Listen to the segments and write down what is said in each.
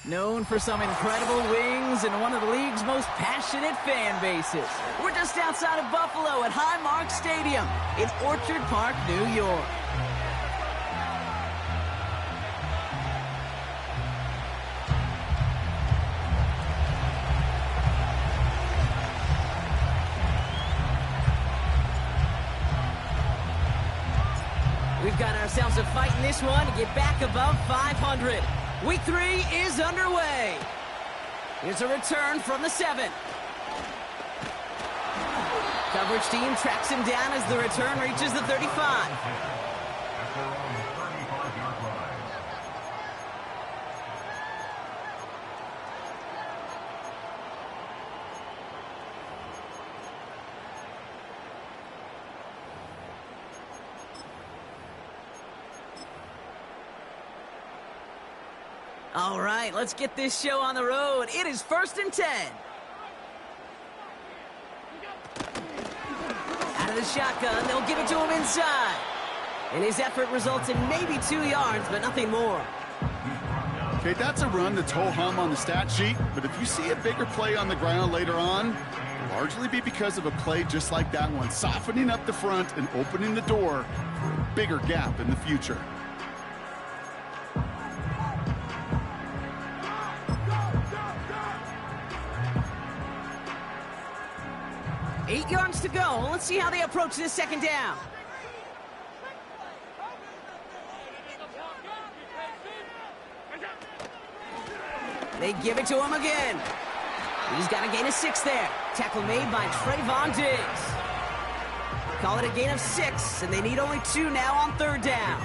Known for some incredible wings and one of the league's most passionate fan bases. We're just outside of Buffalo at Highmark Stadium in Orchard Park, New York. We've got ourselves a fight in this one to get back above 500. Week 3 is underway. Here's a return from the 7. Coverage team tracks him down as the return reaches the 35. All right, let's get this show on the road. It is 1st and 10. Out of the shotgun, they'll give it to him inside. And his effort results in maybe 2 yards, but nothing more. Okay, that's a run that's ho-hum on the stat sheet, but if you see a bigger play on the ground later on, it'll largely be because of a play just like that one, softening up the front and opening the door for a bigger gap in the future. 8 yards to go. Let's see how they approach this 2nd down. They give it to him again. He's got a gain of 6 there. Tackle made by Trayvon Diggs. Call it a gain of 6, and they need only 2 now on 3rd down.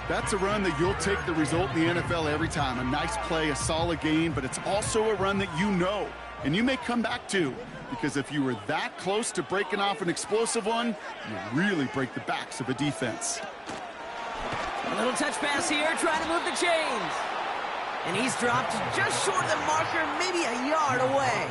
That's a run that you'll take the result in the NFL every time. A nice play, a solid gain, but it's also a run that you know, and you may come back to. Because if you were that close to breaking off an explosive one, you really break the backs of a defense. A little touch pass here, trying to move the chains. And he's dropped just short of the marker, maybe a yard away.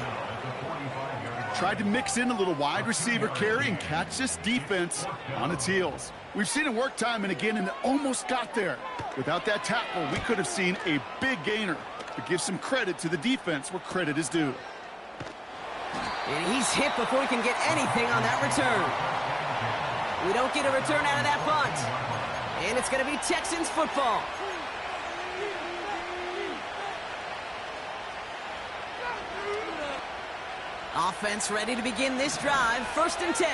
Tried to mix in a little wide receiver carry and catch this defense on its heels. We've seen it work time and again, and it almost got there. Without that tackle, we could have seen a big gainer. But give some credit to the defense where credit is due. And he's hit before he can get anything on that return. We don't get a return out of that punt. And it's going to be Texans football. Offense ready to begin this drive. 1st and 10.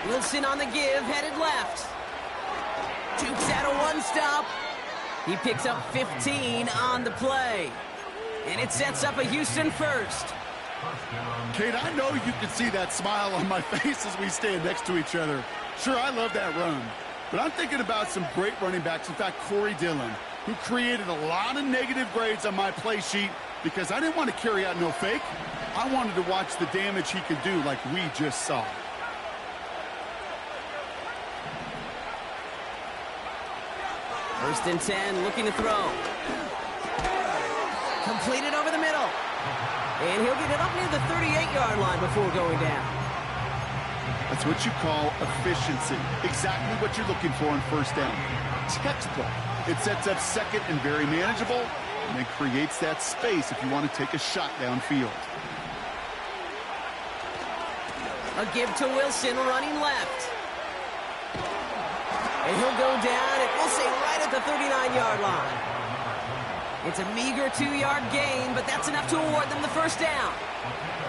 Wilson on the give, headed left. Jukes out a one-stop. He picks up 15 on the play. And it sets up a Houston first. Kate, I know you can see that smile on my face as we stand next to each other. Sure, I love that run. But I'm thinking about some great running backs. In fact, Corey Dillon, who created a lot of negative grades on my play sheet because I didn't want to carry out no fake. I wanted to watch the damage he could do like we just saw. First and 10, looking to throw. Completed over the middle. And he'll get it up near the 38-yard line before going down. That's what you call efficiency. Exactly what you're looking for on 1st down. Textbook. It sets up 2nd and very manageable, and it creates that space if you want to take a shot downfield. A give to Wilson, running left. And he'll go down, and we'll say right at the 39-yard line. It's a meager 2-yard gain, but that's enough to award them the 1st down.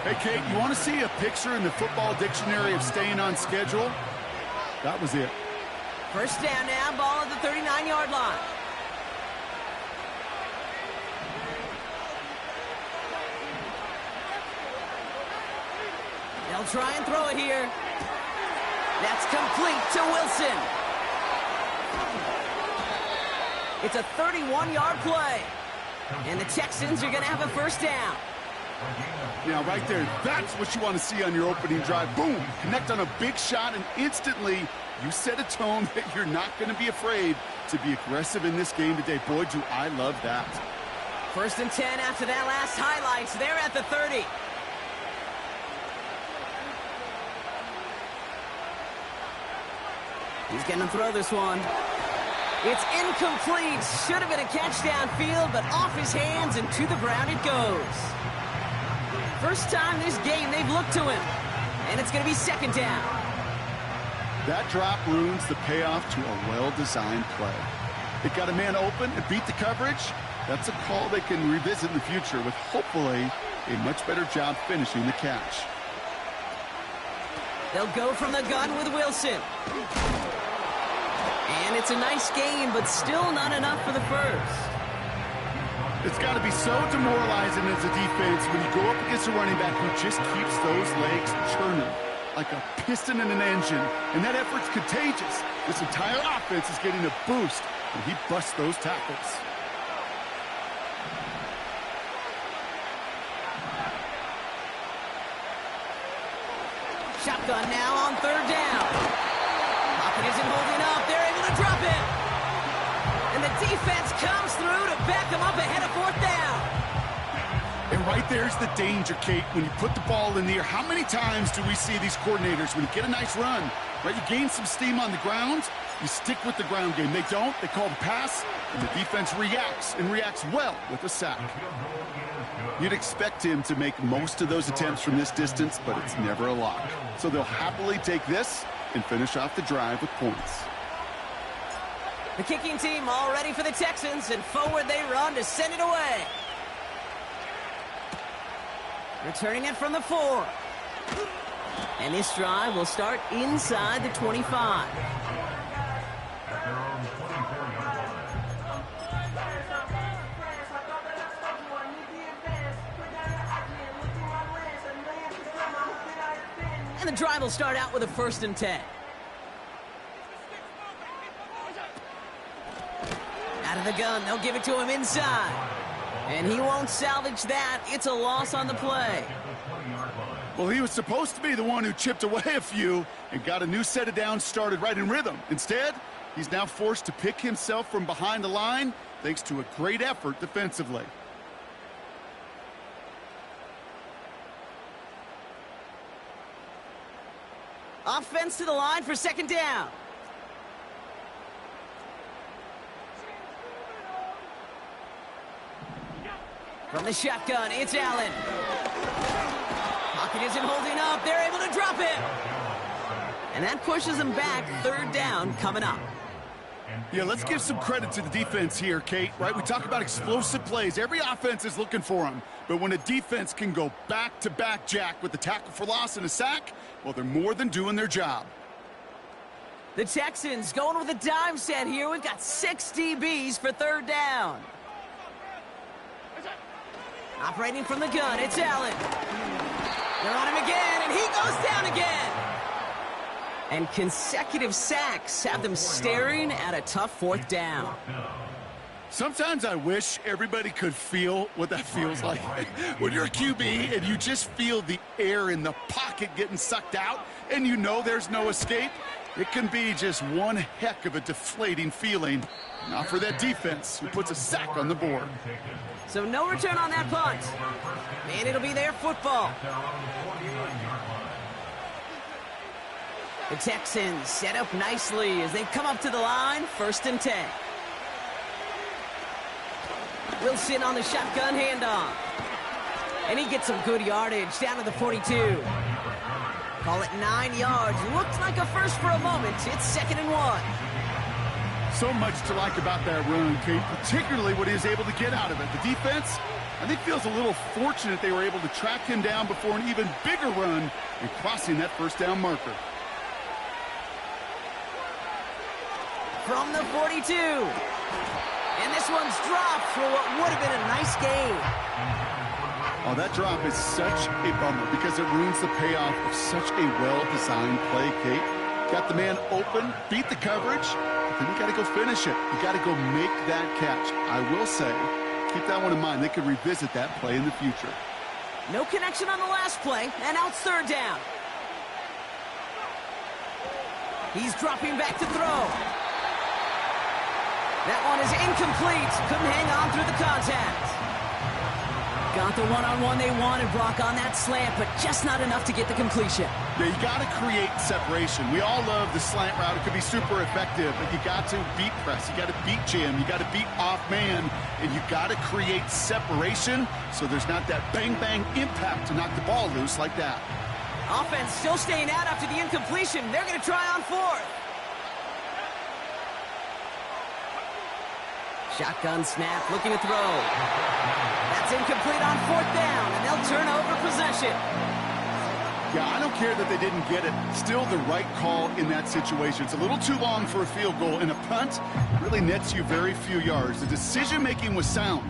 Hey, Kate, you want to see a picture in the football dictionary of staying on schedule? That was it. 1st down now, ball at the 39-yard line. They'll try and throw it here. That's complete to Wilson. It's a 31-yard play. And the Texans are going to have a 1st down. Now, right there, that's what you want to see on your opening drive. Boom! Connect on a big shot, and instantly you set a tone that you're not going to be afraid to be aggressive in this game today. Boy, do I love that. 1st and 10 after that last highlights. They're at the 30. He's going to throw this one. It's incomplete. Should have been a catch downfield, but off his hands and to the ground it goes. First time this game they've looked to him. And it's going to be second down. That drop ruins the payoff to a well-designed play. It got a man open and beat the coverage. That's a call they can revisit in the future with hopefully a much better job finishing the catch. They'll go from the gun with Wilson. And it's a nice game, but still not enough for the first. It's got to be so demoralizing as a defense when you go up against a running back who just keeps those legs churning like a piston in an engine. And that effort's contagious. This entire offense is getting a boost when he busts those tackles. Shotgun now on third down. Pocket isn't holding up. They're able to drop it. And the defense comes through to back them up ahead of fourth down. And right there's the danger, Kate, when you put the ball in the air. How many times do we see these coordinators, when you get a nice run, right, you gain some steam on the ground, you stick with the ground game. They don't. They call the pass, and the defense reacts, and reacts well with a sack. You'd expect him to make most of those attempts from this distance, but it's never a lock. So they'll happily take this and finish off the drive with points. The kicking team all ready for the Texans, and forward they run to send it away. Returning it from the 4. And this drive will start inside the 25. And the drive will start out with a 1st and 10. Out of the gun, they'll give it to him inside. And he won't salvage that. It's a loss on the play. Well, he was supposed to be the one who chipped away a few and got a new set of downs started right in rhythm. Instead, he's now forced to pick himself from behind the line thanks to a great effort defensively. Offense to the line for second down. From the shotgun, it's Allen. Pocket isn't holding up. They're able to drop it. And that pushes them back. Third down coming up. Yeah, let's give some credit to the defense here, Kate, right? We talk about explosive plays. Every offense is looking for them. But when a defense can go back-to-back, Jack, with the tackle for loss and a sack, well, they're more than doing their job. The Texans going with a dime set here. We've got 6 DBs for third down. Operating from the gun, it's Allen. They're on him again, and he goes down again. And consecutive sacks have them staring at a tough 4th down. Sometimes I wish everybody could feel what that feels like. When you're a QB and you just feel the air in the pocket getting sucked out and you know there's no escape, it can be just one heck of a deflating feeling. Not for that defense who puts a sack on the board. So no return on that punt. And it'll be their football. The Texans set up nicely as they come up to the line, 1st and 10. Wilson on the shotgun handoff. And he gets some good yardage down to the 42. Call it 9 yards. Looked like a first for a moment. It's 2nd and 1. So much to like about that run, Kate, particularly what he was able to get out of it. The defense, I think, feels a little fortunate they were able to track him down before an even bigger run and crossing that 1st down marker. From the 42. And this one's dropped for what would have been a nice game. Oh, that drop is such a bummer because it ruins the payoff of such a well-designed play, Kate. Got the man open, beat the coverage, but then you got to go finish it. You got to go make that catch. I will say, keep that one in mind. They could revisit that play in the future. No connection on the last play, and out 3rd down. He's dropping back to throw. That one is incomplete. Couldn't hang on through the contact. Got the one-on-one they wanted, Brock, on that slant, but just not enough to get the completion. Yeah, you got to create separation. We all love the slant route. It could be super effective, but you got to beat press. You got to beat jam. You got to beat off man, and you got to create separation so there's not that bang-bang impact to knock the ball loose like that. Offense still staying out after the incompletion. They're going to try on fourth. Shotgun snap, looking to throw. That's incomplete on fourth down, and they'll turn over possession. Yeah, I don't care that they didn't get it. Still the right call in that situation. It's a little too long for a field goal, and a punt really nets you very few yards. The decision-making was sound.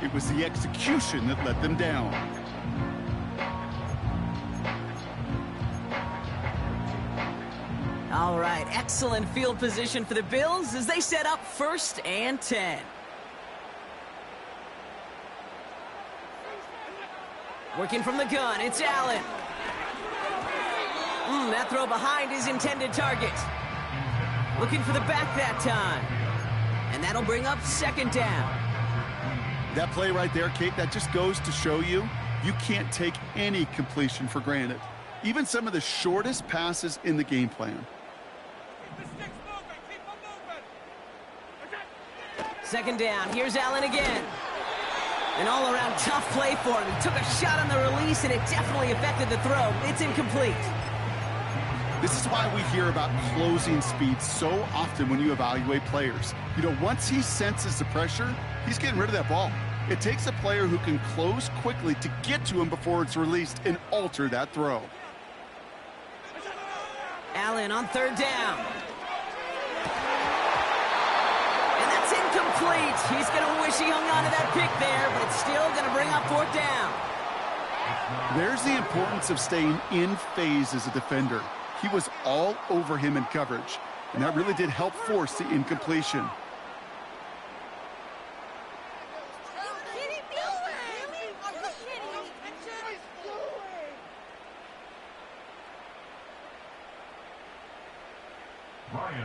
It was the execution that let them down. All right, excellent field position for the Bills as they set up 1st and 10. Working from the gun, it's Allen. That throw behind his intended target. Looking for the back that time. And that'll bring up 2nd down. That play right there, Kate, that just goes to show you can't take any completion for granted. Even some of the shortest passes in the game plan. 2nd down, here's Allen again. An all-around tough play for him. He took a shot on the release, and it definitely affected the throw. It's incomplete. This is why we hear about closing speed so often when you evaluate players. You know, once he senses the pressure, he's getting rid of that ball. It takes a player who can close quickly to get to him before it's released and alter that throw. Allen on 3rd down. And that's incomplete. He's going to wish he hung on to that pick there, but it's still going to bring up 4th down. There's the importance of staying in phase as a defender. He was all over him in coverage, and that really did help force the incompletion.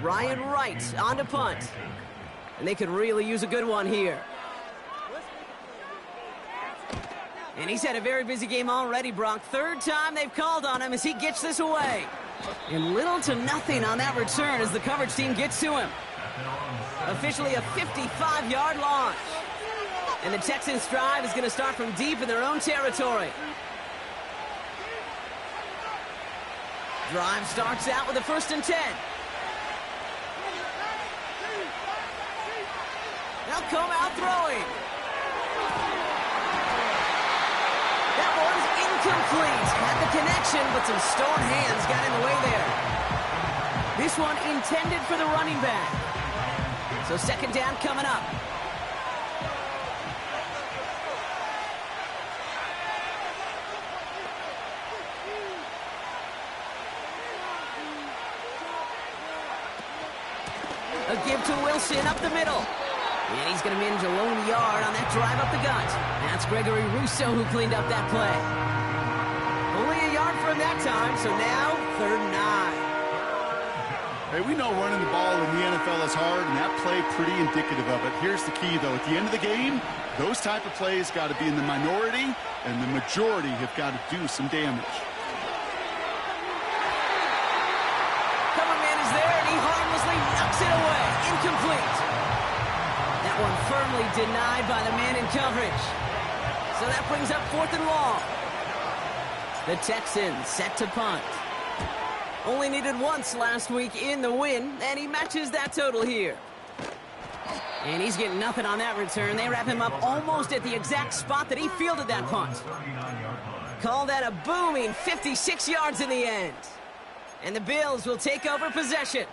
Ryan Wright on to punt. And they could really use a good one here. And he's had a very busy game already, Brock. 3rd time they've called on him as he gets this away. And little to nothing on that return as the coverage team gets to him. Officially a 55-yard launch. And the Texans' drive is going to start from deep in their own territory. Drive starts out with a 1st and 10. They'll come out throwing. That one's incomplete. Had the connection, but some stone hands got in the way there. This one intended for the running back. So 2nd down coming up. A give to Wilson up the middle. And he's going to manage a lone yard on that drive up the gut. That's Gregory Rousseau who cleaned up that play. Only a yard for him that time, so now 3rd and 9. Hey, we know running the ball in the NFL is hard, and that play pretty indicative of it. Here's the key, though. At the end of the game, those type of plays got to be in the minority, and the majority have got to do some damage. Cover man is there, and he harmlessly knocks it away. Incomplete. That one firmly denied by the man in coverage. So that brings up 4th and long. The Texans set to punt. Only needed once last week in the win, and he matches that total here. And he's getting nothing on that return. They wrap him up almost at the exact spot that he fielded that punt. Call that a booming 56 yards in the end. And the Bills will take over possession.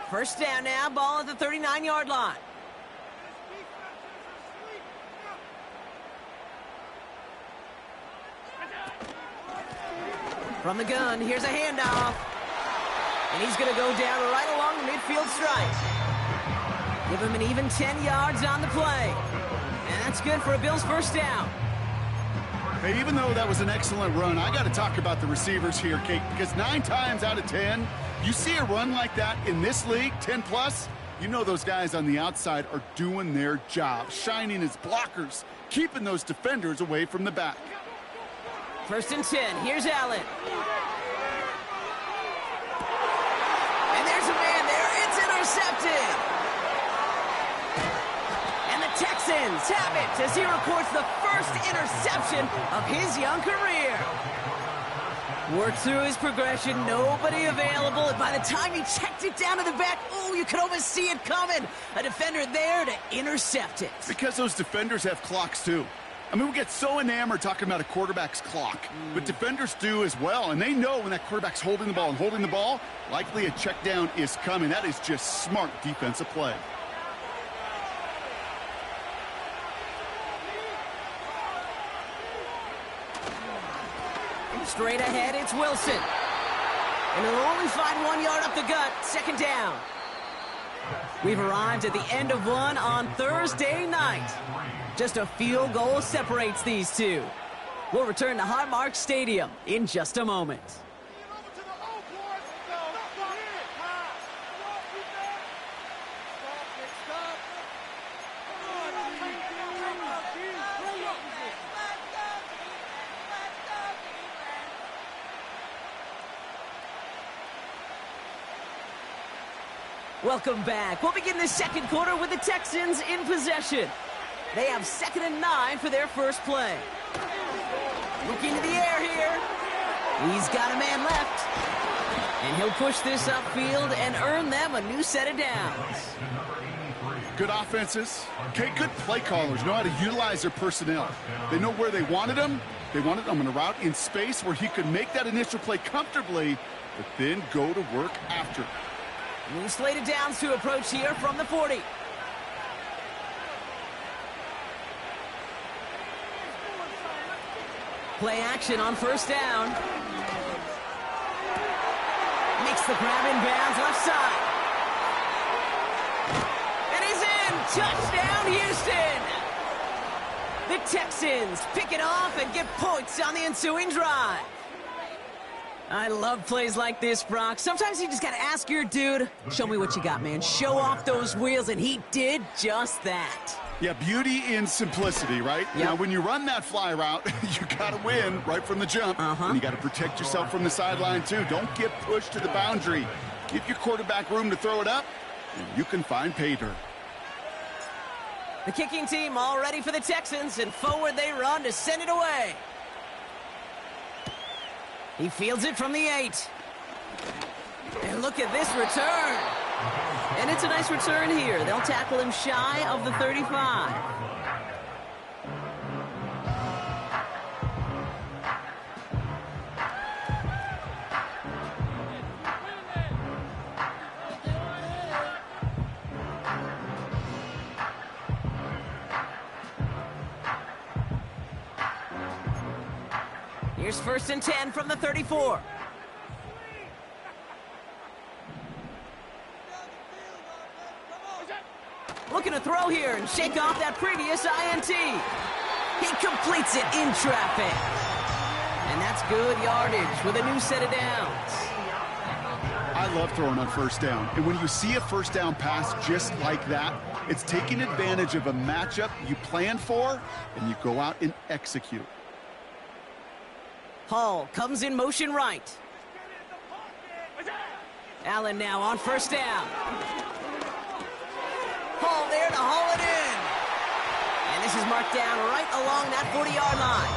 First down now, ball at the 39-yard line. From the gun, here's a handoff. And he's going to go down right along the midfield stripe. Give him an even 10 yards on the play. And that's good for a Bills 1st down. Hey, even though that was an excellent run, I got to talk about the receivers here, Kate, because 9 times out of 10, You see a run like that in this league, 10+, you know those guys on the outside are doing their job, shining as blockers, keeping those defenders away from the back. 1st and 10. Here's Allen. And there's a man there. It's intercepted. And the Texans have it as he records the first interception of his young career. Worked through his progression, nobody available, and by the time he checked it down to the back, oh, you could almost see it coming. A defender there to intercept it. Because those defenders have clocks too. I mean, we get so enamored talking about a quarterback's clock, but defenders do as well, and they know when that quarterback's holding the ball and holding the ball, likely a check down is coming. That is just smart defensive play. Straight ahead, it's Wilson. And he'll only find 1 yard up the gut, 2nd down. We've arrived at the end of one on Thursday night. Just a field goal separates these two. We'll return to Highmark Stadium in just a moment. Welcome back. We'll begin the second quarter with the Texans in possession. They have 2nd and 9 for their first play. Looking to the air here. He's got a man left. And he'll push this upfield and earn them a new set of downs. Good offenses. Okay, good play callers know how to utilize their personnel. They know where they wanted them. They wanted them on a route in space where he could make that initial play comfortably, but then go to work after. New slated downs to approach here from the 40. Play action on 1st down. Makes the grab in bounds left side. And he's in. Touchdown, Houston. The Texans pick it off and get points on the ensuing drive. I love plays like this, Brock. Sometimes you just got to ask your dude, show me what you got, man. Show off those wheels, and he did just that. Yeah, beauty in simplicity, right? Yep. Now, when you run that fly route, you got to win right from the jump. And you got to protect yourself from the sideline, too. Don't get pushed to the boundary. Give your quarterback room to throw it up, and you can find pay dirt. The kicking team all ready for the Texans, and forward they run to send it away. He fields it from the 8. And look at this return. And it's a nice return here. They'll tackle him shy of the 35. Here's 1st and 10 from the 34. Looking to throw here and shake off that previous INT. He completes it in traffic. And that's good yardage with a new set of downs. I love throwing on 1st down. And when you see a 1st down pass just like that, it's taking advantage of a matchup you planned for, and you go out and execute. Hall comes in motion right. Allen now on 1st down. Hall there to haul it in. And this is marked down right along that 40-yard line.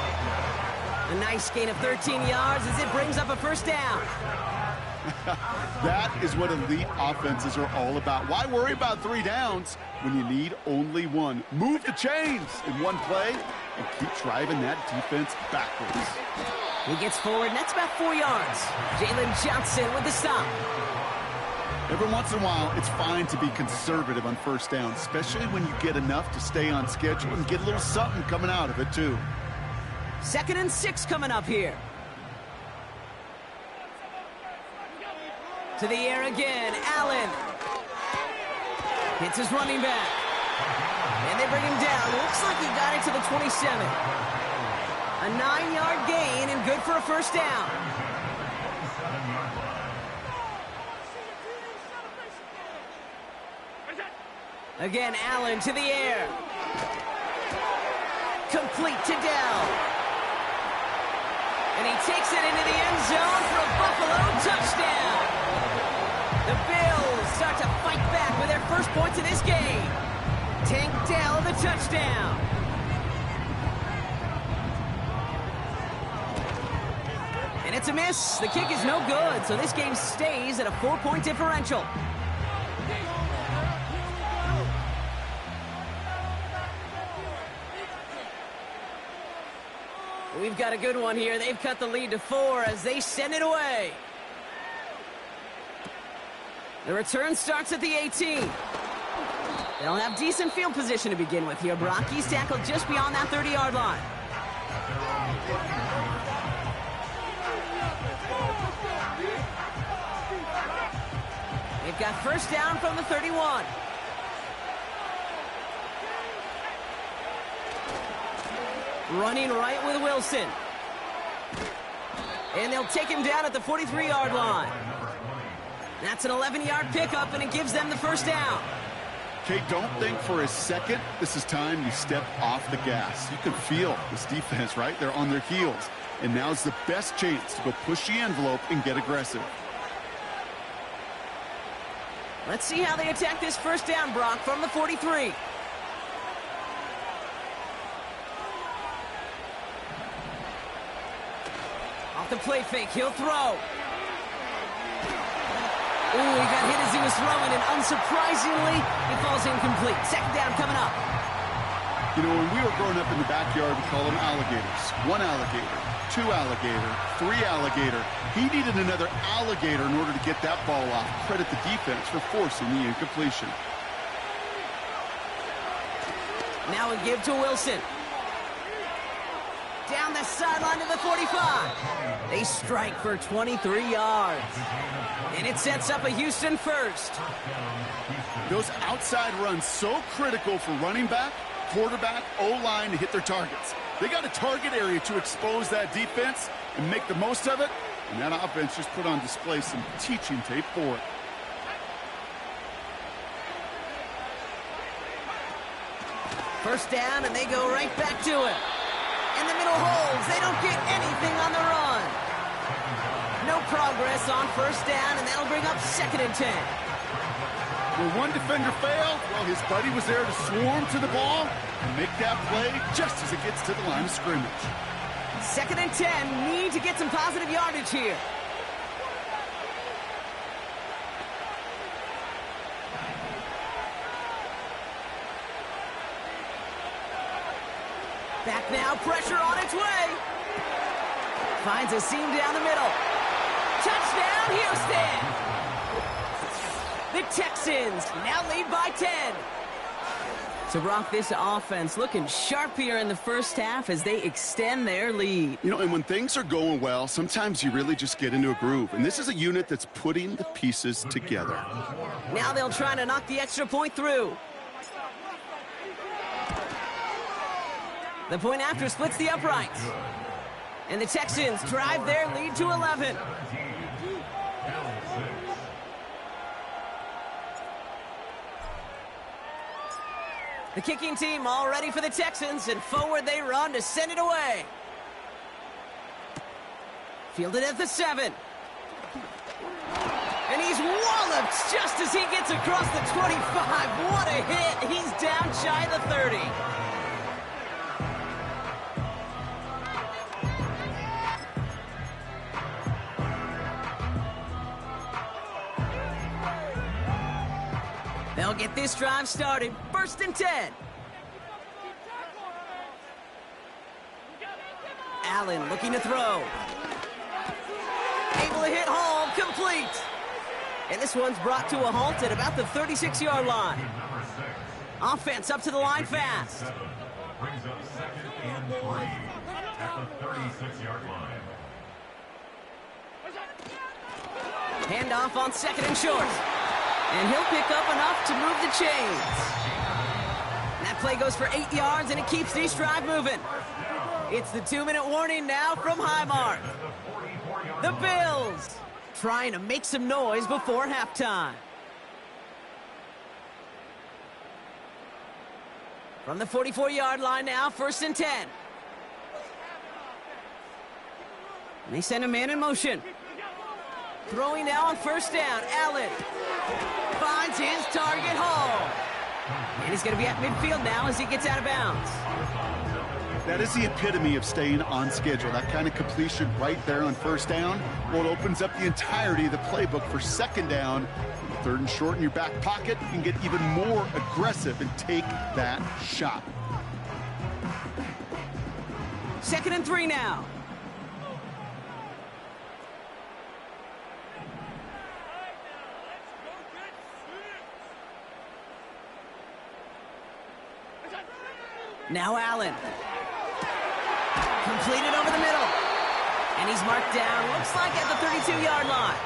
A nice gain of 13 yards as it brings up a 1st down. That is what elite offenses are all about. Why worry about 3 downs when you need only 1? Move the chains in one play and keep driving that defense backwards. He gets forward, and that's about 4 yards. Jalen Johnson with the stop. Every once in a while, it's fine to be conservative on 1st down, especially when you get enough to stay on schedule and get a little something coming out of it, too. 2nd and 6 coming up here. To the air again, Allen. Hits his running back. And they bring him down. Looks like he got it to the 27. A 9-yard gain and good for a 1st down. Again, Allen to the air. Complete to Dell. And he takes it into the end zone for a Buffalo touchdown. The Bills start to fight back with their first points in this game. Tank Dell the touchdown. And it's a miss. The kick is no good, so this game stays at a 4-point differential. We've got a good one here. They've cut the lead to 4 as they send it away. The return starts at the 18. They'll have decent field position to begin with here. Brock, he's tackled just beyond that 30-yard line. They've got first down from the 31. Running right with Wilson. And they'll take him down at the 43-yard line. That's an 11-yard pickup, and it gives them the first down. Okay, don't think for a second this is time you step off the gas. You can feel this defense, right? They're on their heels. And now's the best chance to go push the envelope and get aggressive. Let's see how they attack this first down, Brock, from the 43. Off the play fake, he'll throw. Ooh, he got hit as he was throwing, and unsurprisingly, he falls incomplete. Second down coming up. You know, when we were growing up in the backyard, we call them alligators. 1 alligator, 2 alligator, 3 alligator. He needed another alligator in order to get that ball off. Credit the defense for forcing the incompletion. Now a give to Wilson. Down the sideline to the 45. They strike for 23 yards. And it sets up a Houston first. Those outside runs so critical for running back, quarterback, O-line to hit their targets. They got a target area to expose that defense and make the most of it. And that offense just put on display some teaching tape for it. First down, and they go right back to it. In the middle holes, they don't get anything on the run. No progress on first down, and that'll bring up 2nd and 10. Where one defender failed, well, his buddy was there to swarm to the ball and make that play just as it gets to the line of scrimmage. 2nd and 10, need to get some positive yardage here. Back now, pressure on its way. Finds a seam down the middle. Touchdown, Houston! The Texans now lead by 10. So, Brock, this offense looking sharp here in the first half as they extend their lead. You know, and when things are going well, sometimes you really just get into a groove. And this is a unit that's putting the pieces together. Now they'll try to knock the extra point through. The point after splits the uprights. And the Texans drive their lead to 11. The kicking team all ready for the Texans, and forward they run to send it away. Fielded at the 7. And he's walloped just as he gets across the 25. What a hit. He's down shy of the 30. They'll get this drive started. 1st and 10. Allen looking to throw. Able to hit home, complete. And this one's brought to a halt at about the 36-yard line. Offense up to the line fast. Brings up 2nd and 3 at the 36-yard line. Handoff on 2nd and short. And he'll pick up enough to move the chains. That play goes for 8 yards, and it keeps this drive moving. It's the 2-minute warning now from Highmark. The Bills trying to make some noise before halftime. From the 44-yard line now, 1st and 10. And they send a man in motion. Throwing now on 1st down. Allen finds his target hole. And he's going to be at midfield now as he gets out of bounds. That is the epitome of staying on schedule. That kind of completion right there on 1st down. Well, it opens up the entirety of the playbook for 2nd down. 3rd and short in your back pocket, you can get even more aggressive and take that shot. 2nd and 3 now. Now Allen. Completed over the middle. And he's marked down, looks like at the 32-yard line.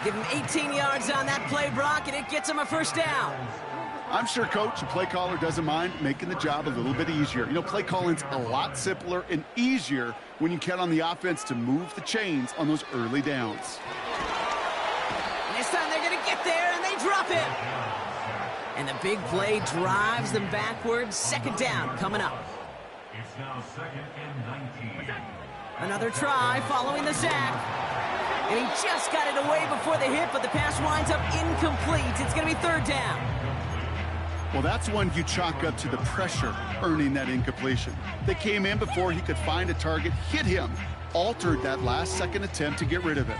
Give him 18 yards on that play, Brock, and it gets him a 1st down. I'm sure coach and play caller doesn't mind making the job a little bit easier. You know, play calling's a lot simpler and easier when you count on the offense to move the chains on those early downs. And this time they're going to get there, and they drop him. And the big play drives them backwards. 2nd down coming up. It's now 2nd and 19. Another try following the sack. And he just got it away before the hit, but the pass winds up incomplete. It's going to be 3rd down. Well, that's one you chalk up to the pressure earning that incompletion. They came in before he could find a target, hit him, altered that last-second attempt to get rid of it.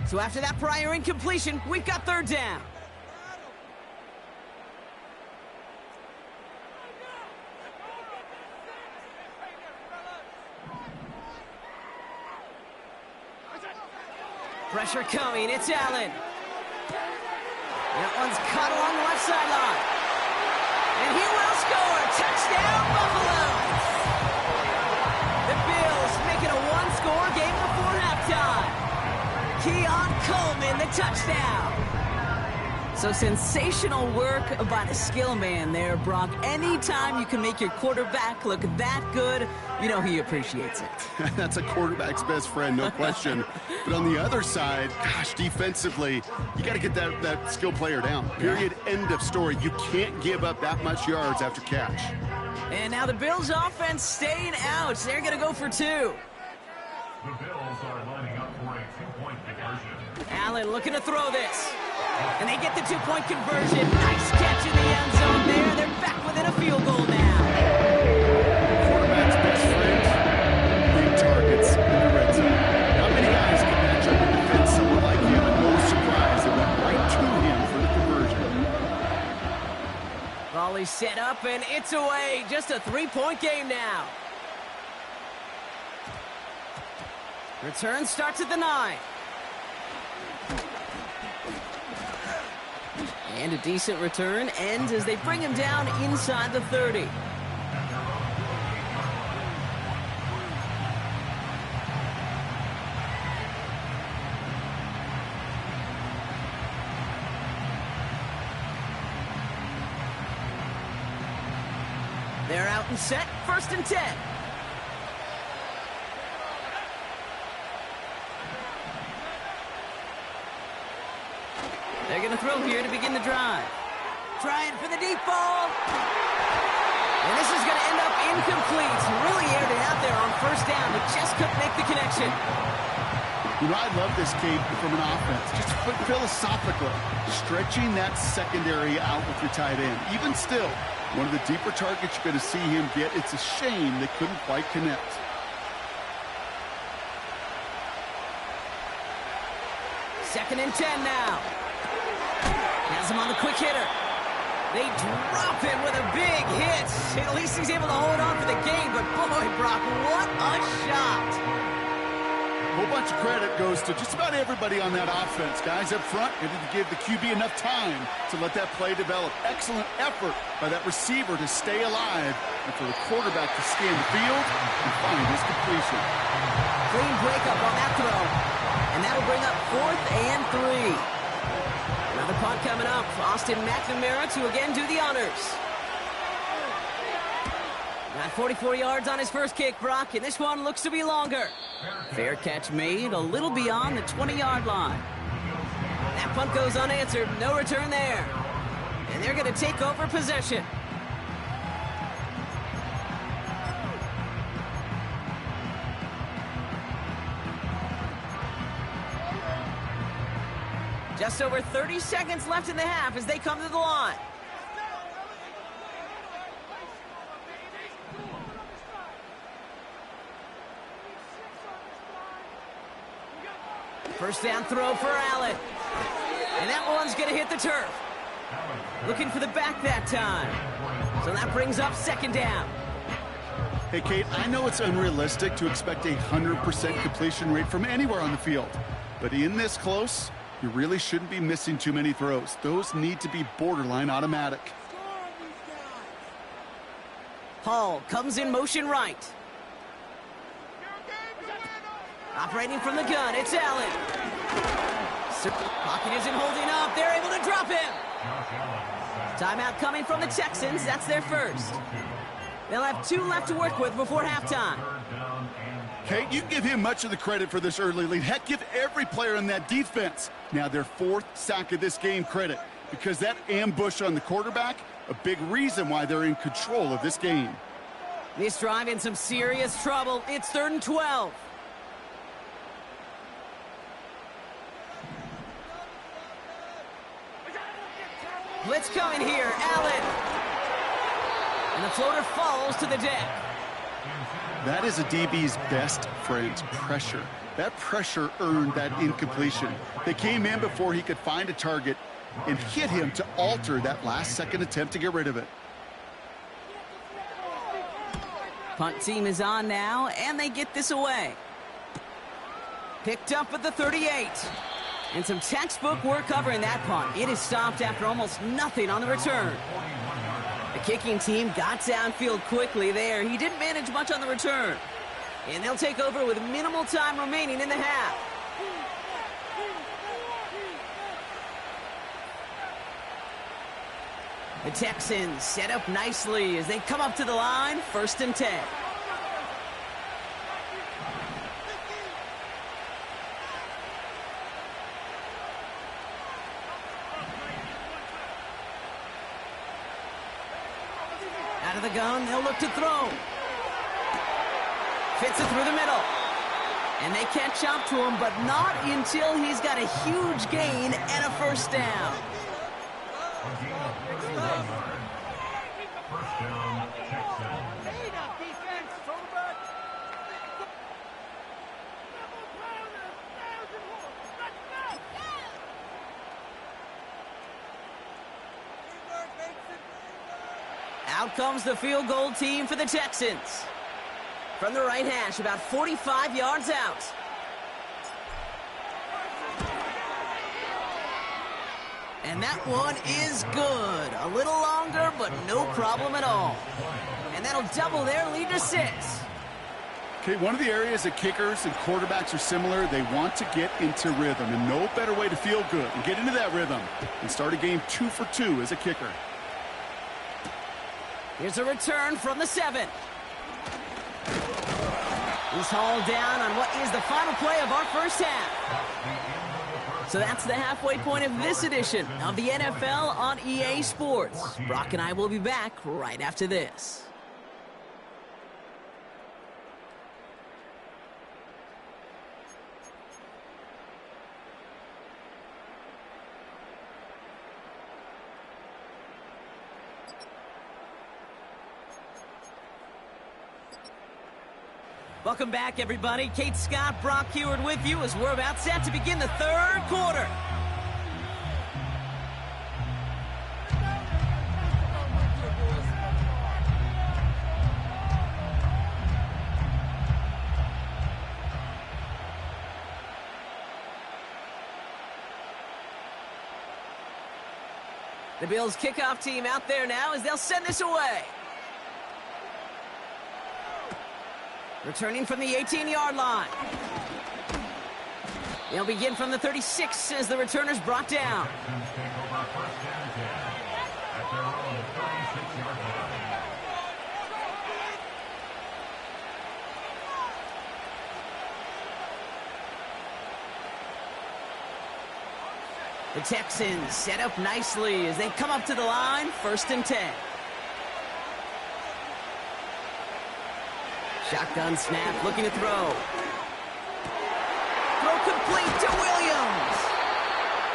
So after that prior incompletion, we've got 3rd down. Pressure coming, it's Allen. That one's caught along the left sideline. And he will score. Touchdown, Buffalo. The Bills making a one-score game before halftime. Keon Coleman, the touchdown. So sensational work by the skill man there, Brock. Anytime you can make your quarterback look that good, you know he appreciates it. That's a quarterback's best friend, no question. But on the other side, gosh, defensively, you got to get that skill player down. Period, end of story. You can't give up that much yards after catch. And now the Bills offense staying out. They're going to go for 2. The Bills are lining up for a 2-point conversion. Allen looking to throw this. And they get the 2-point conversion. Nice catch in the end zone there. They're back within a field goal now. Quarterback's best friend, big targets in the red zone. Not many guys can match up and defend someone like him, and no surprise, they went right to him for the conversion. Volley set up, and it's away. Just a 3-point game now. Return starts at the 9. And a decent return ends as they bring him down inside the 30. They're out and set, 1st and 10. They're going to throw here to begin the drive. Trying for the deep ball. And this is going to end up incomplete. Really aired it out there on 1st down, but just couldn't make the connection. You know, I love this, Kate, from an offense. Just philosophically, stretching that secondary out with your tight end. Even still, one of the deeper targets you're going to see him get. It's a shame they couldn't quite connect. Second and 10 now. Has him on the quick hitter. They drop him with a big hit. At least he's able to hold on for the game, but boy, Brock, what a shot. A whole bunch of credit goes to just about everybody on that offense. Guys up front needed to give the QB enough time to let that play develop. Excellent effort by that receiver to stay alive and for the quarterback to scan the field and find his completion. Clean breakup on that throw. And that'll bring up 4th and 3. Another punt coming up. Austin McNamara to again do the honors. Got 44 yards on his first kick, Brock, and this one looks to be longer. Fair catch made a little beyond the 20-yard line. That punt goes unanswered. No return there. And they're going to take over possession. Just over 30 seconds left in the half as they come to the line. First down throw for Allen. And that one's going to hit the turf. Looking for the back that time. So that brings up second down. Hey, Kate, I know it's unrealistic to expect a 100% completion rate from anywhere on the field. But in this close, you really shouldn't be missing too many throws. Those need to be borderline automatic. Hall comes in motion right. Operating from the gun, it's Allen. Pocket isn't holding up. They're able to drop him. Timeout coming from the Texans. That's their first. They'll have 2 left to work with before halftime. Kate, you give him much of the credit for this early lead. Heck, give every player in that defense now their 4th sack of this game credit, because that ambush on the quarterback, a big reason why they're in control of this game. This drive in some serious trouble. It's 3rd and 12. Blitz coming here, Allen. And the floater falls to the deck. That is a DB's best friend, pressure. That pressure earned that incompletion. They came in before he could find a target and hit him to alter that last-second attempt to get rid of it. Punt team is on now, and they get this away. Picked up at the 38. And some textbook work covering that punt. It is stopped after almost nothing on the return. The kicking team got downfield quickly there. He didn't manage much on the return. And they'll take over with minimal time remaining in the half. The Texans set up nicely as they come up to the line, 1st and 10. Out of the gun, they'll look to throw. Fits it through the middle. And they catch up to him, but not until he's got a huge gain and a first down. First down, Texans. Out comes the field goal team for the Texans. From the right hash, about 45 yards out. And that one is good. A little longer, but no problem at all. And that'll double their lead to 6. Okay, one of the areas that kickers and quarterbacks are similar, they want to get into rhythm, and no better way to feel good and get into that rhythm and start a game 2 for 2 as a kicker. Here's a return from the 7. He's hauled down on what is the final play of our first half. So that's the halfway point of this edition of the NFL on EA Sports. Brock and I will be back right after this. Welcome back, everybody. Kate Scott, Brock Heward with you as we're about set to begin the 3rd quarter. The Bills kickoff team out there now as they'll send this away. Returning from the 18-yard line. They'll begin from the 36 as the returner's brought down. The Texans set up nicely as they come up to the line, 1st and 10. Shotgun snap, looking to throw. Throw complete to Williams.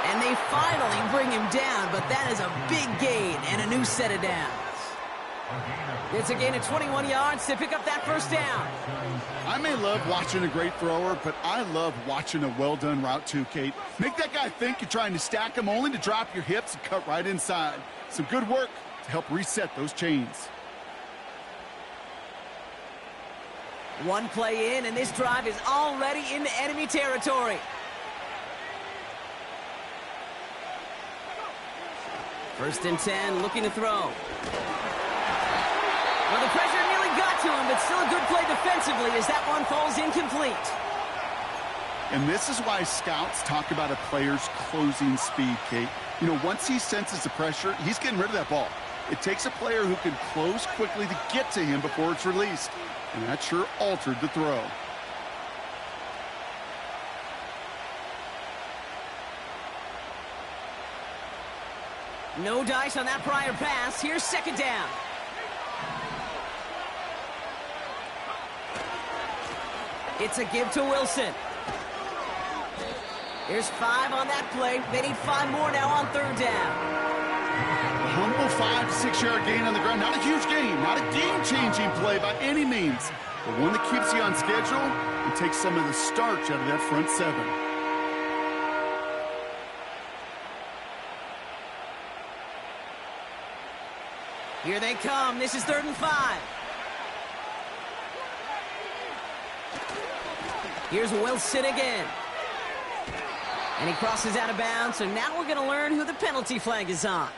And they finally bring him down, but that is a big gain and a new set of downs. It's a gain of 21 yards to pick up that 1st down. I may love watching a great thrower, but I love watching a well-done route too, Kate. Make that guy think you're trying to stack him only to drop your hips and cut right inside. Some good work to help reset those chains. One play in, and this drive is already into enemy territory. First and 10, looking to throw. Well, the pressure nearly got to him, but still a good play defensively as that one falls incomplete. And this is why scouts talk about a player's closing speed, Kate. You know, once he senses the pressure, he's getting rid of that ball. It takes a player who can close quickly to get to him before it's released. And that sure altered the throw. No dice on that prior pass. Here's 2nd down. It's a give to Wilson. Here's 5 on that play. They need 5 more now on 3rd down. A humble 5 to 6 yard gain on the ground. Not a huge gain, not a game-changing play by any means, but one that keeps you on schedule and takes some of the starch out of that front 7. Here they come. This is 3rd and 5. Here's Wilson again. And he crosses out of bounds, so now we're going to learn who the penalty flag is on.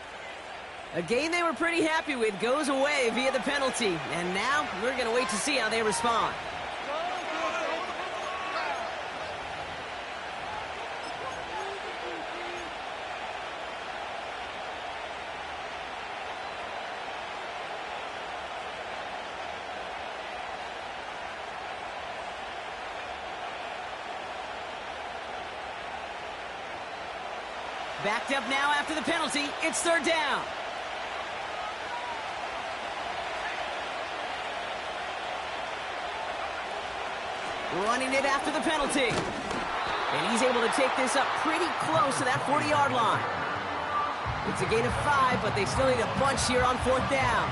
A game they were pretty happy with goes away via the penalty, and now we're going to wait to see how they respond. Backed up now after the penalty. It's 3rd down. Running it after the penalty. And he's able to take this up pretty close to that 40-yard line. It's a gain of 5, but they still need a bunch here on 4th down.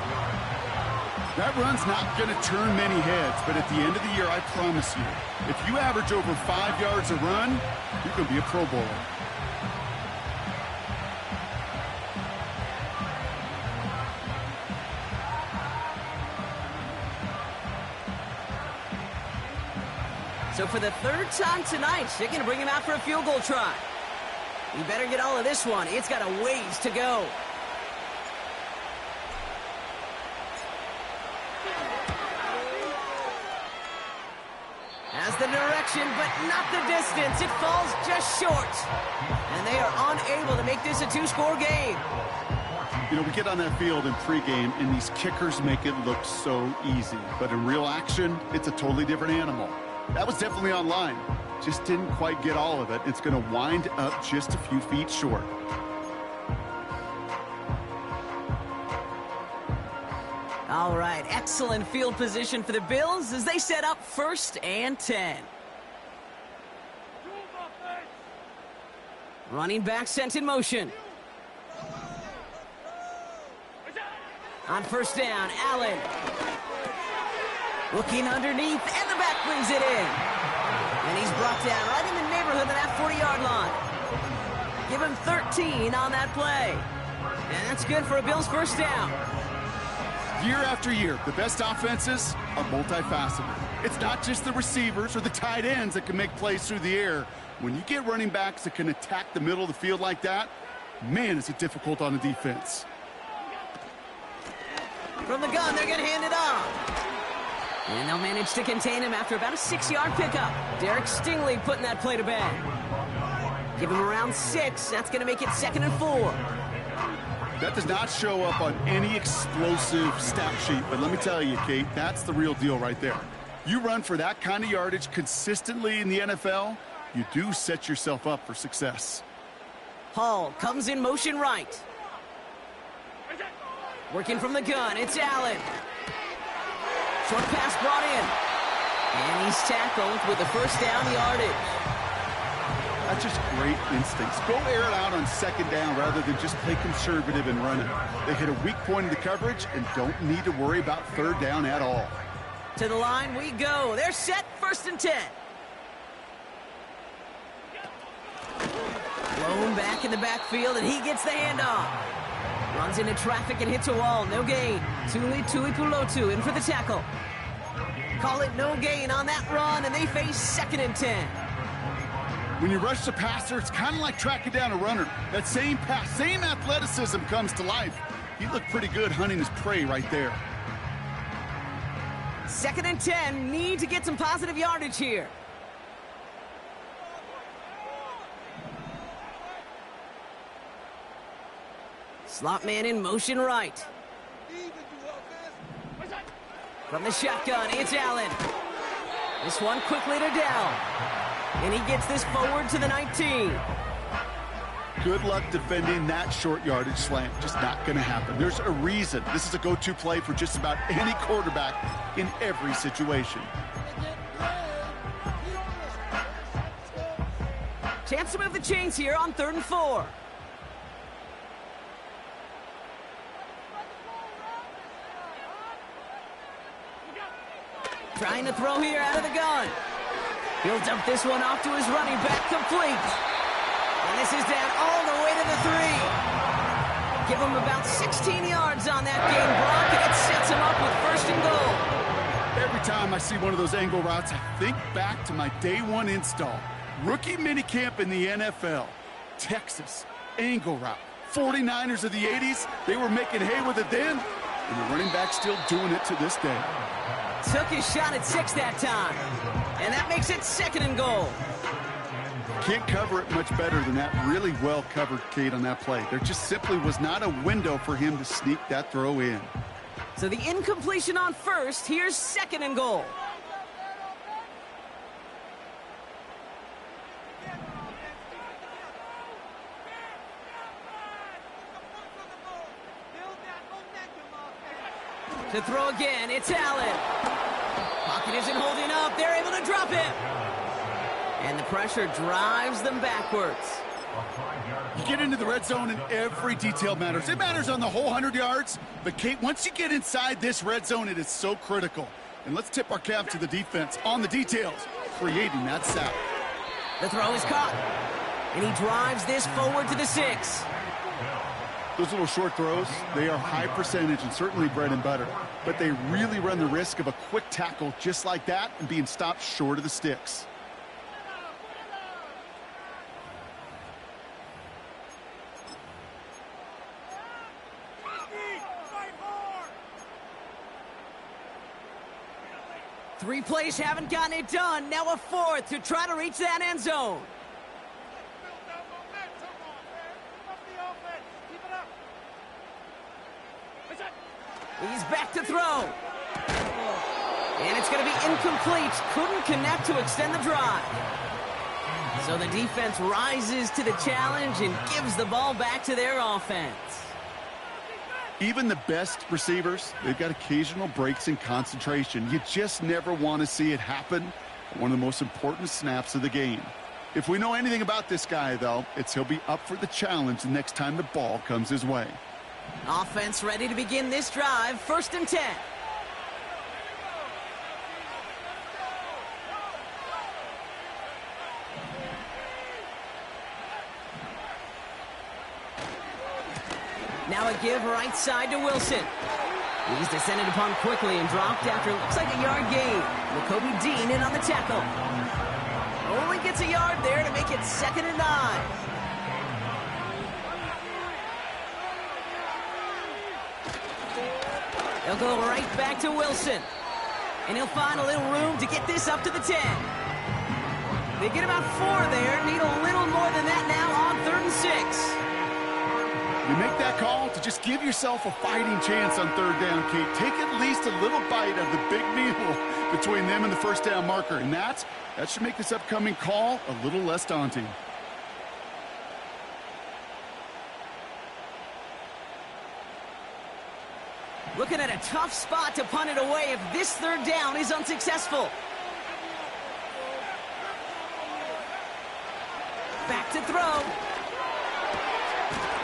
That run's not going to turn many heads, but at the end of the year, I promise you, if you average over 5 yards a run, you're going to be a Pro Bowler. So for the 3rd time tonight, they're going to bring him out for a field goal try. You better get all of this one. It's got a ways to go. Has the direction, but not the distance. It falls just short. And they are unable to make this a 2-score game. You know, we get on that field in pregame, and these kickers make it look so easy. But in real action, it's a totally different animal. That was definitely on line. Just didn't quite get all of it. It's going to wind up just a few feet short. All right, excellent field position for the Bills as they set up 1st and 10. Running back sent in motion. On 1st down, Allen. Looking underneath, and the back brings it in. And he's brought down right in the neighborhood of that 40-yard line. Give him 13 on that play. And that's good for a Bills 1st down. Year after year, the best offenses are multifaceted. It's not just the receivers or the tight ends that can make plays through the air. When you get running backs that can attack the middle of the field like that, man, is it difficult on the defense. From the gun, they're going to hand it off. And they'll manage to contain him after about a 6-yard pickup. Derek Stingley putting that play to bed. Give him around 6. That's going to make it 2nd and 4. That does not show up on any explosive stat sheet, but let me tell you, Kate, that's the real deal right there. You run for that kind of yardage consistently in the NFL, you do set yourself up for success. Hall comes in motion right. Working from the gun, it's Allen. Short pass brought in. And he's tackled with the first down yardage. That's just great instincts. Go air it out on second down rather than just play conservative and run it. They hit a weak point in the coverage and don't need to worry about third down at all. To the line we go. They're set, 1st and 10. Blown back in the backfield, and he gets the handoff. Runs into traffic and hits a wall. No gain. Tuli Tuipulotu in for the tackle. Call it no gain on that run, and they face 2nd and 10. When you rush the passer, it's kind of like tracking down a runner. That same pass, same athleticism comes to life. He looked pretty good hunting his prey right there. 2nd and 10, need to get some positive yardage here. Slot man in motion right. From the shotgun, it's Allen. This one quickly to Dell. And he gets this forward to the 19. Good luck defending that short yardage slant. Just not going to happen. There's a reason. This is a go-to play for just about any quarterback in every situation. Chance to move the chains here on 3rd and 4. Trying to throw here out of the gun. He'll dump this one off to his running back, complete. And this is down all the way to the 3. Give him about 16 yards on that gain block, and it sets him up with 1st and goal. Every time I see one of those angle routes, I think back to my day 1 install. Rookie minicamp in the NFL. Texas, angle route. 49ers of the 80s, they were making hay with it then, and the running back's still doing it to this day. Took his shot at 6 that time. And that makes it 2nd and goal. Can't cover it much better than that. Really well covered, Kate, on that play. There just simply was not a window for him to sneak that throw in. So the incompletion on 1st. Here's 2nd and goal. To throw again, it's Allen. Pocket isn't holding up. They're able to drop him. And the pressure drives them backwards. You get into the red zone and every detail matters. It matters on the whole 100 yards. But, Kate, once you get inside this red zone, it is so critical. And let's tip our cap to the defense on the details, creating that sack. The throw is caught. And he drives this forward to the 6. Those little short throws, they are high percentage and certainly bread and butter. But they really run the risk of a quick tackle just like that and being stopped short of the sticks. Three plays haven't gotten it done. Now a 4th to try to reach that end zone. He's back to throw. And it's going to be incomplete. Couldn't connect to extend the drive. So the defense rises to the challenge and gives the ball back to their offense. Even the best receivers, they've got occasional breaks in concentration. You just never want to see it happen at one of the most important snaps of the game. If we know anything about this guy, though, it's he'll be up for the challenge the next time the ball comes his way. Offense ready to begin this drive. 1st and 10. Now a give right side to Wilson. He's descended upon quickly and dropped after looks like a yard gain. Nakobe Dean in on the tackle. Only gets a yard there to make it 2nd and 9. They'll go right back to Wilson. And he'll find a little room to get this up to the 10. They get about 4 there. Need a little more than that now on 3rd and 6. You make that call to just give yourself a fighting chance on 3rd down, Kate. Take at least a little bite of the big meal between them and the 1st down marker. And that should make this upcoming call a little less daunting. Looking at a tough spot to punt it away if this third down is unsuccessful. Back to throw.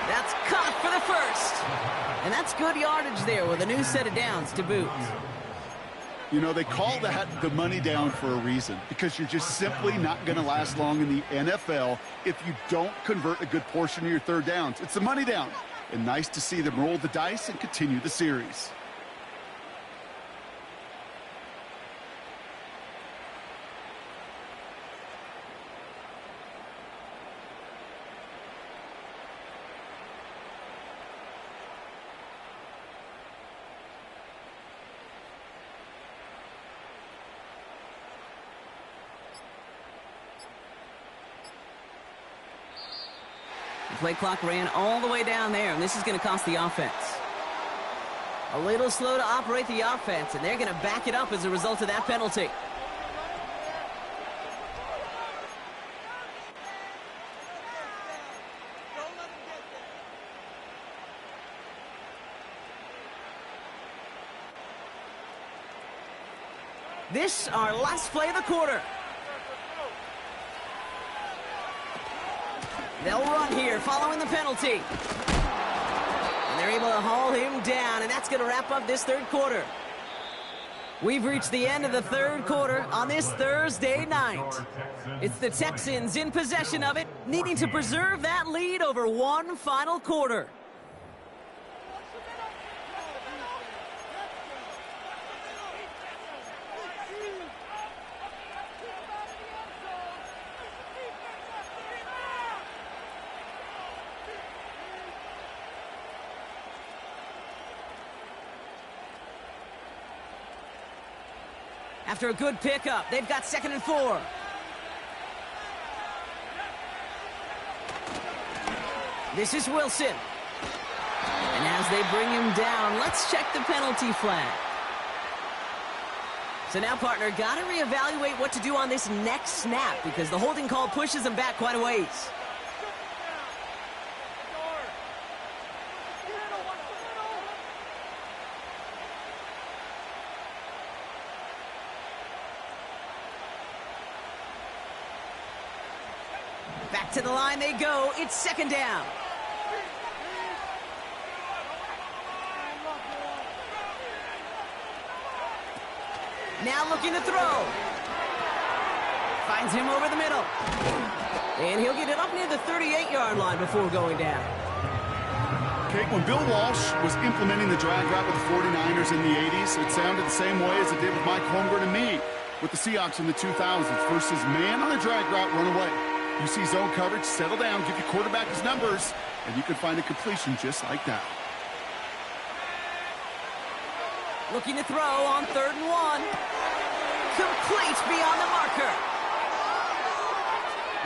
That's caught for the first. And that's good yardage there with a new set of downs to boot. You know, they call that the money down for a reason, because you're just simply not going to last long in the NFL if you don't convert a good portion of your third downs. It's the money down. And nice to see them roll the dice and continue the series. The play clock ran all the way down there, and this is going to cost the offense. A little slow to operate the offense, and they're going to back it up as a result of that penalty. This, our last play of the quarter. They'll run here following the penalty. And they're able to haul him down, and that's going to wrap up this third quarter. We've reached the end of the third quarter on this Thursday night. It's the Texans in possession of it, needing to preserve that lead over one final quarter. After a good pickup, they've got 2nd and 4. This is Wilson. And as they bring him down, let's check the penalty flag. So now, partner, got to reevaluate what to do on this next snap because the holding call pushes him back quite a ways. Back to the line they go. It's 2nd down. Now looking to throw. Finds him over the middle. And he'll get it up near the 38-yard line before going down. Okay, when Bill Walsh was implementing the drag route with the 49ers in the 80s, it sounded the same way as it did with Mike Holmgren and me with the Seahawks in the 2000s versus man on a drag route, run away. You see zone coverage, settle down, give your quarterback his numbers, and you can find a completion just like that. Looking to throw on 3rd and 1. Complete beyond the marker.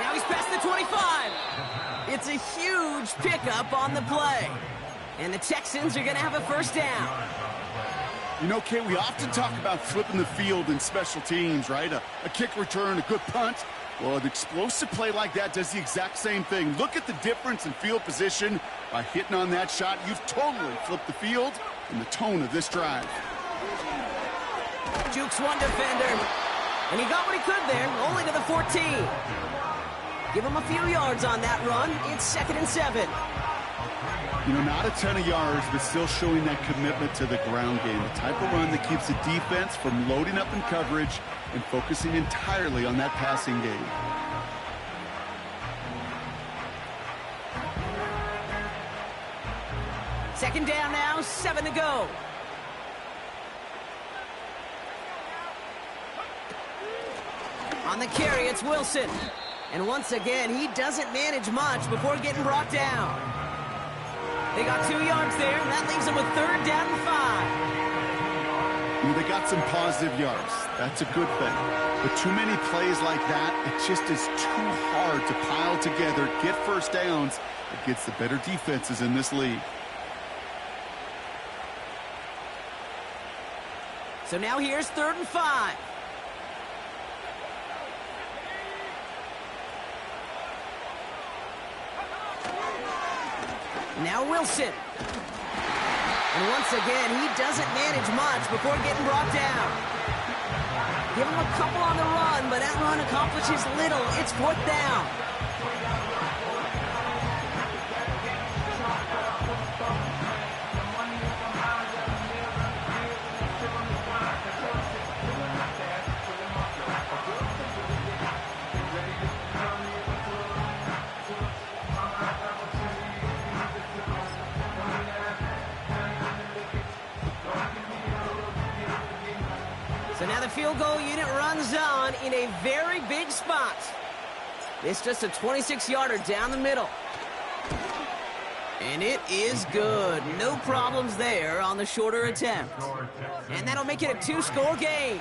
Now he's past the 25. It's a huge pickup on the play. And the Texans are going to have a 1st down. You know, Kate, we often talk about flipping the field in special teams, right? A kick return, a good punt. Well, an explosive play like that does the exact same thing. Look at the difference in field position. By hitting on that shot, you've totally flipped the field and the tone of this drive. Jukes one defender, and he got what he could there, only to the 14. Give him a few yards on that run. It's 2nd and 7. You know, not a ton of yards, but still showing that commitment to the ground game. The type of run that keeps the defense from loading up in coverage and focusing entirely on that passing game. Second down now, 7 to go. On the carry, it's Wilson. And once again, he doesn't manage much before getting brought down. They got 2 yards there, and that leaves them with 3rd down and 5. You know, they got some positive yards. That's a good thing. But too many plays like that, it just is too hard to pile together, get 1st downs against the better defenses in this league. So now here's 3rd and 5. Now Wilson. And once again, he doesn't manage much before getting brought down. Give him a couple on the run, but that run accomplishes little. It's 4th down. So now the field goal unit runs on in a very big spot. It's just a 26-yarder down the middle. And it is good. No problems there on the shorter attempt. And that'll make it a 2-score game.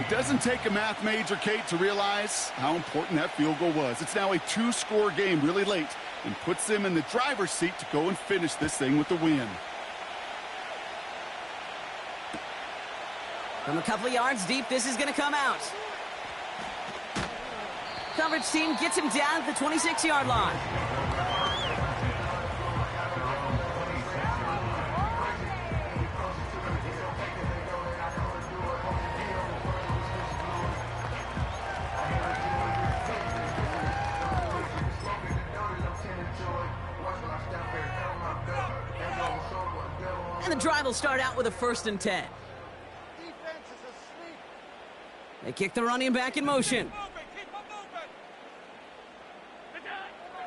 It doesn't take a math major, Kate, to realize how important that field goal was. It's now a 2-score game really late and puts them in the driver's seat to go and finish this thing with the win. From a couple of yards deep, this is going to come out. Coverage team gets him down at the 26-yard line. And the drive will start out with a 1st and 10. They kick the running back in motion.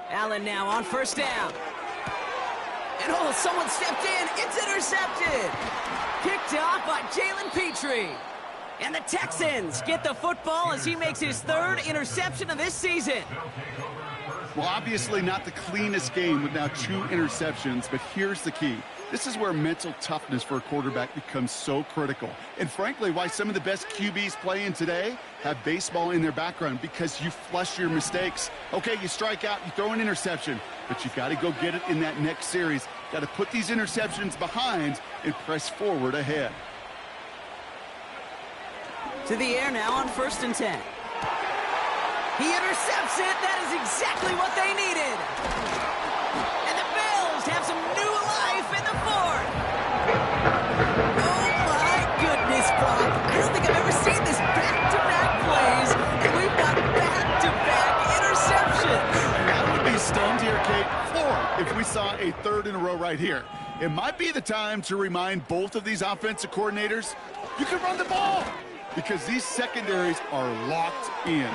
Allen now on 1st down. And oh, someone stepped in. It's intercepted. Picked off by Jalen Petrie. And the Texans get the football as he makes his 3rd interception of this season. Well, obviously not the cleanest game with now 2 interceptions, but here's the key. This is where mental toughness for a quarterback becomes so critical. And frankly, why some of the best QBs playing today have baseball in their background, because you flush your mistakes. Okay, you strike out, you throw an interception, but you've got to go get it in that next series. Got to put these interceptions behind and press forward ahead. To the air now on 1st and 10. He intercepts it. That is exactly what they needed. And the Bills have some new life in the 4th. Oh, my goodness, Brock. I don't think I've ever seen this back-to-back plays, and we've got back-to-back interceptions. I would be stunned here, Kate, 4 if we saw a 3rd in a row right here. It might be the time to remind both of these offensive coordinators, you can run the ball, because these secondaries are locked in.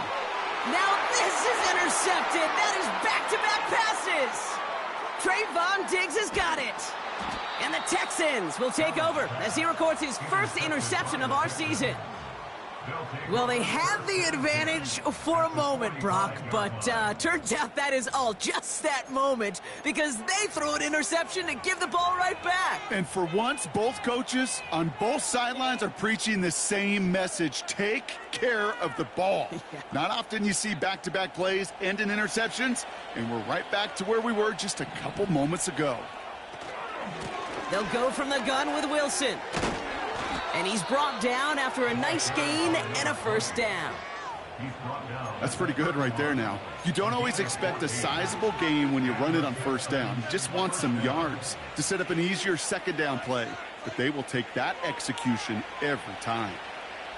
Now this is intercepted. That is back-to-back passes. Trayvon Diggs has got it. And the Texans will take over as he records his 1st interception of our season. Well, they have the advantage for a moment, Brock, but turns out that is all just that moment, because they throw an interception to give the ball right back. And for once, both coaches on both sidelines are preaching the same message. Take care of the ball. Yeah. Not often you see back-to-back plays end in interceptions, and we're right back to where we were just a couple moments ago. They'll go from the gun with Wilson. And he's brought down after a nice gain and a 1st down. That's pretty good right there now. You don't always expect a sizable gain when you run it on 1st down. You just want some yards to set up an easier 2nd down play. But they will take that execution every time.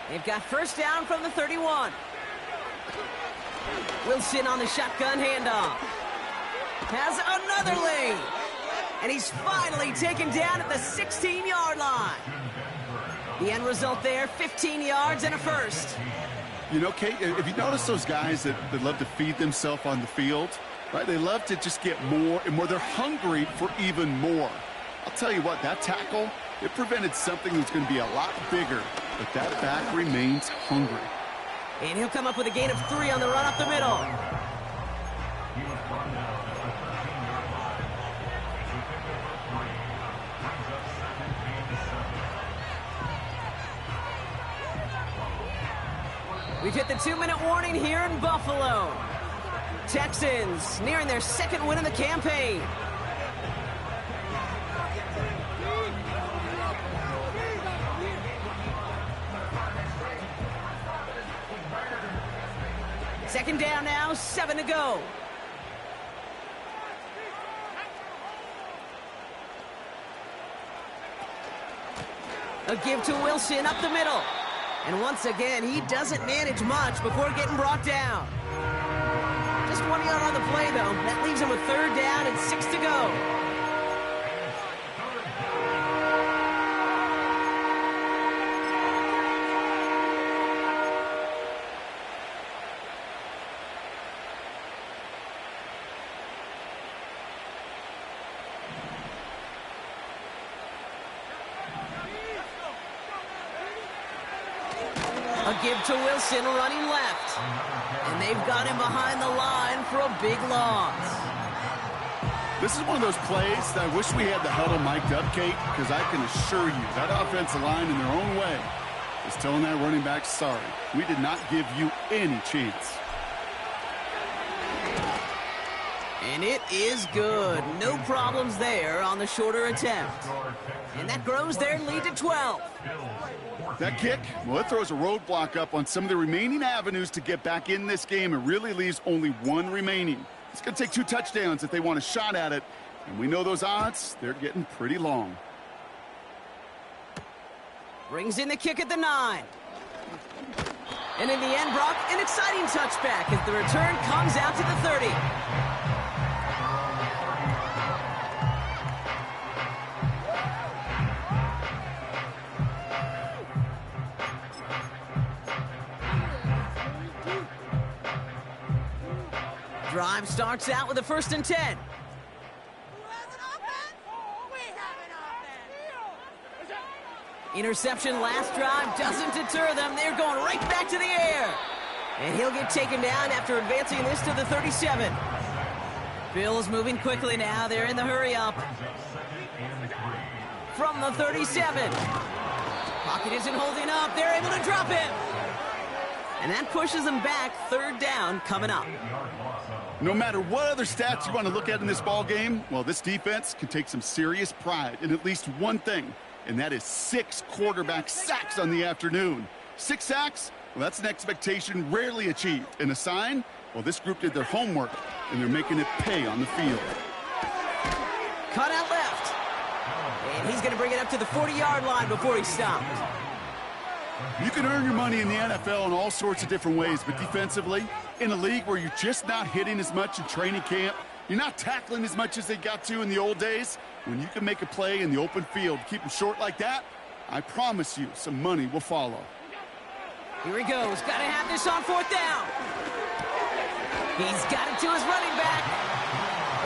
They've got 1st down from the 31. Wilson on the shotgun handoff. Has another lane. And he's finally taken down at the 16-yard line. The end result there, 15 yards and a 1st. You know, Kate, if you notice those guys that love to feed themselves on the field, right? They love to just get more and more. They're hungry for even more. I'll tell you what, that tackle, it prevented something that's going to be a lot bigger, but that back remains hungry. And he'll come up with a gain of 3 on the run up the middle. We've hit the 2-minute warning here in Buffalo. Texans nearing their 2nd win of the campaign. Second down now, 7 to go. A give to Wilson up the middle. And once again, he doesn't manage much before getting brought down. Just 1 yard on the play, though. That leaves him with 3rd down and 6 to go. A give to Wilson running left. And they've got him behind the line for a big loss. This is one of those plays that I wish we had the huddle mic'd up, Kate, because I can assure you that offensive line in their own way is telling that running back, sorry, we did not give you any chance. And it is good. No problems there on the shorter attempt. And that grows their lead to 12. That kick, well, it throws a roadblock up on some of the remaining avenues to get back in this game. It really leaves only one remaining. It's going to take 2 touchdowns if they want a shot at it. And we know those odds, they're getting pretty long. Brings in the kick at the 9. And in the end, Brock, an exciting touchback as the return comes out to the 30. Drive starts out with a 1st and 10. Interception last drive doesn't deter them. They're going right back to the air. And he'll get taken down after advancing this to the 37. Bills moving quickly now. They're in the hurry up. From the 37. Pocket isn't holding up. They're able to drop him. And that pushes them back. 3rd down coming up. No matter what other stats you want to look at in this ball game, well, this defense can take some serious pride in at least one thing, and that is 6 quarterback sacks on the afternoon. 6 sacks? Well, that's an expectation rarely achieved. And a sign? Well, this group did their homework, and they're making it pay on the field. Cut out left. And he's going to bring it up to the 40-yard line before he stopped. You can earn your money in the NFL in all sorts of different ways, but defensively, in a league where you're just not hitting as much in training camp, you're not tackling as much as they got to in the old days, when you can make a play in the open field, keep them short like that, I promise you some money will follow. Here he goes. Got to have this on 4th down. He's got it to his running back.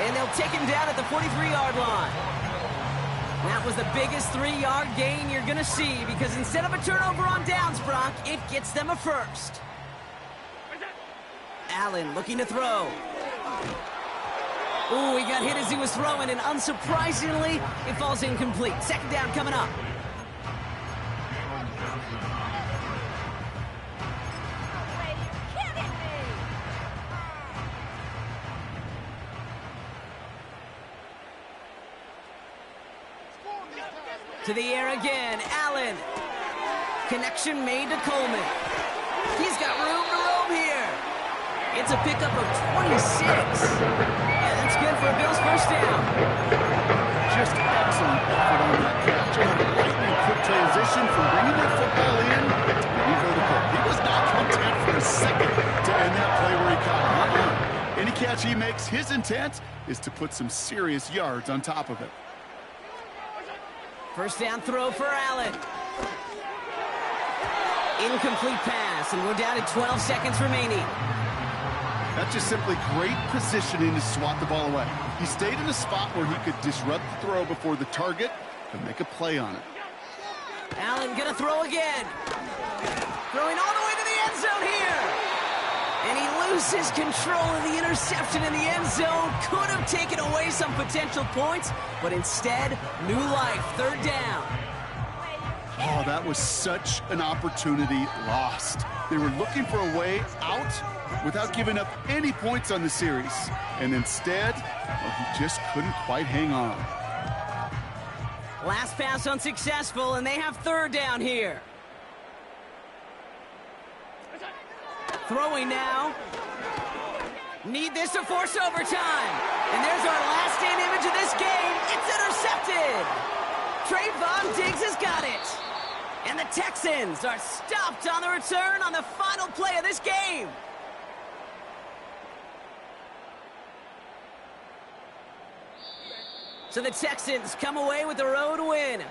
And they'll take him down at the 43-yard line. That was the biggest 3-yard gain you're going to see because instead of a turnover on downs, Brock, it gets them a 1st. Allen looking to throw. Ooh, he got hit as he was throwing, and unsurprisingly, it falls incomplete. 2nd down coming up. To the air again, Allen. Connection made to Coleman. He's got room to roam here. It's a pickup of 26. And that's good for a Bills 1st down. Just excellent effort on that catch. A lightning quick transition from bringing that football in to being vertical. He was not content for a second to end that play where he caught it. Any catch he makes, his intent is to put some serious yards on top of it. 1st down throw for Allen. Incomplete pass, and we're down to 12 seconds remaining. That's just simply great positioning to swat the ball away. He stayed in a spot where he could disrupt the throw before the target and make a play on it. Allen gonna throw again. Throwing all the way to the end zone here. And he loses control of the interception in the end zone. Could have taken away some potential points, but instead, new life. 3rd down. Oh, that was such an opportunity lost. They were looking for a way out without giving up any points on the series. And instead, well, he just couldn't quite hang on. Last pass unsuccessful, and they have 3rd down here. Throwing now. Need this to force overtime. And there's our last stand image of this game. It's intercepted. Trayvon Diggs has got it. And the Texans are stopped on the return on the final play of this game. So the Texans come away with the road win.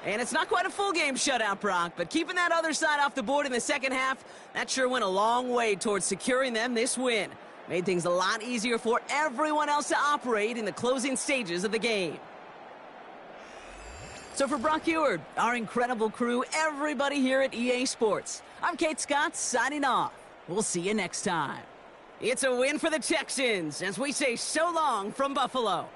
And it's not quite a full game shutout, Brock, but keeping that other side off the board in the second half, that sure went a long way towards securing them this win. Made things a lot easier for everyone else to operate in the closing stages of the game. So for Brock Eward, our incredible crew, everybody here at EA Sports, I'm Kate Scott signing off. We'll see you next time. It's a win for the Texans as we say so long from Buffalo.